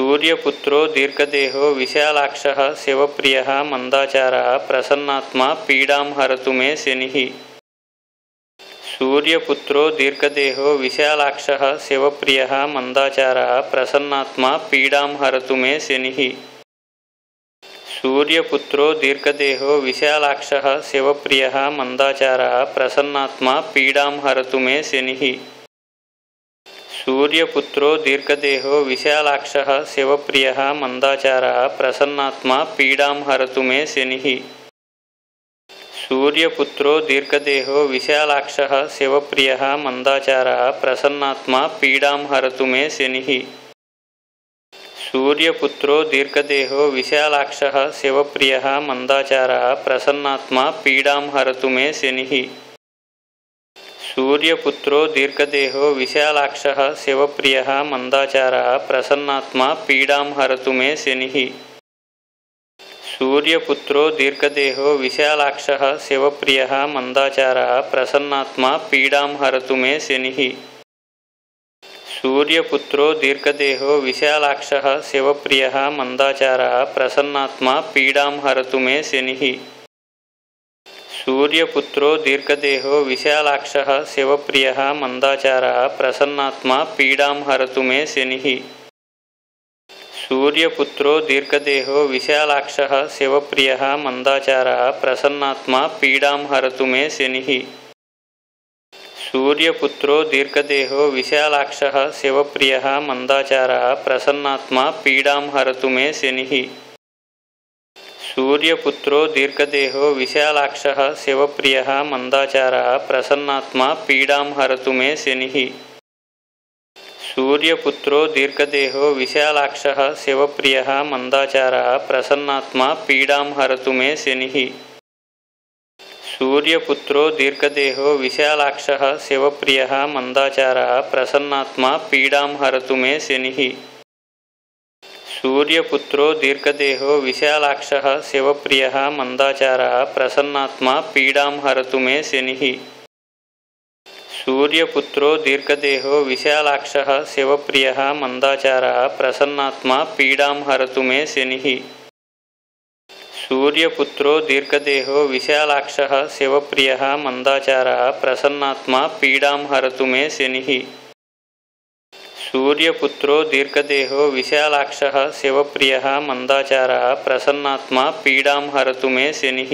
सूर्यपुत्रो दीर्घदेहो विशालाक्षः शिवप्रियः मंदाचारः प्रसन्नात्मा पीडां हरतु मे शनिः। सूर्यपुत्रो दीर्घदेहो विशालाक्षः शिवप्रियः मंदाचारः प्रसन्नात्मा पीडां हरतु मे शनिः। सूर्यपुत्रो दीर्घदेहो विशालाक्षः शिवप्रियः मंदाचारः प्रसन्नात्मा पीडां हरतु मे शनिः। सूर्यपुत्रो दीर्घदेहो विशालाक्षः शिवप्रियः मंदाचारः प्रसन्नात्मा पीडां हरतु मे शनिः। सूर्यपुत्रो दीर्घदेहो विशालाक्षः शिवप्रियः मंदाचारः प्रसन्नात्मा पीडां हरतु मे शनिः। सूर्यपुत्रो दीर्घदेहो विशालाक्षः शिवप्रियः मंदाचारः प्रसन्नात्मा पीडां हरतु मे शनिः। सूर्यपुत्रो दीर्घदेहो विशालाक्षः शिवप्रियः मंदाचारः प्रसन्नात्मा पीडां हरतु मे शनिः। सूर्यपुत्रो दीर्घदेहो विशालाक्षः शिवप्रियः मंदाचारः प्रसन्नात्मा पीडां हरतु मे शनिः। सूर्यपुत्रो दीर्घदेहो विशालाक्षः शिवप्रियः मंदाचारः प्रसन्नात्मा पीडां हरतु मे शनिः। सूर्यपुत्रो दीर्घदेहो विशालाक्षः शिवप्रियः मंदाचारः प्रसन्नात्मा पीडां हरतु मे शनिः। सूर्यपुत्रो दीर्घदेहो विशालाक्षः शिवप्रियः मंदाचारः प्रसन्नात्मा पीडां हरतु मे शनिः। सूर्यपुत्रो दीर्घदेहो विशालाक्षः शिवप्रियः मंदाचारः प्रसन्नात्मा पीडां हरतु मे शनिः। सूर्यपुत्रो दीर्घदेहो विशालाक्षः शिवप्रियः मंदाचारः प्रसन्नात्मा पीडां हरतु मे शनिः। सूर्यपुत्रो दीर्घदेहो विशालाक्षः शिवप्रियः मंदाचारः प्रसन्नात्मा पीडां हरतु मे शनिः। सूर्यपुत्रो दीर्घदेहो विशालाक्षः शिवप्रियः मंदाचारः प्रसन्नात्मा पीडां हरतु मे शनिः। सूर्यपुत्रो दीर्घदेहो विशालाक्षः शिवप्रियः मंदाचारः प्रसन्नात्मा पीडां हरतु मे शनिः। सूर्यपुत्रो दीर्घदेहो विशालाक्षः शिवप्रियः मंदाचारः प्रसन्नात्मा पीडां हरतु मे शनिः। सूर्यपुत्रो दीर्घदेहो विशालाक्षः शिवप्रियः मंदाचारः प्रसन्नात्मा पीडां हरतु मे शनिः। सूर्यपुत्रो दीर्घदेहो विशालाक्षः शिवप्रियः मंदाचारः प्रसन्नात्मा पीडां हरतु मे शनिः। सूर्यपुत्रो दीर्घदेहो विशालाक्षः शिवप्रियः मंदाचारः प्रसन्नात्मा पीडां हरतु मे शनिः। सूर्यपुत्रो दीर्घदेहो विशालाक्षः शिवप्रियः मंदाचारः प्रसन्नात्मा पीडां हरतु मे शनिः। सूर्यपुत्रो दीर्घदेहो विशालाक्षः शिवप्रियः मंदाचारः प्रसन्नात्मा पीडां हरतु मे शनिः।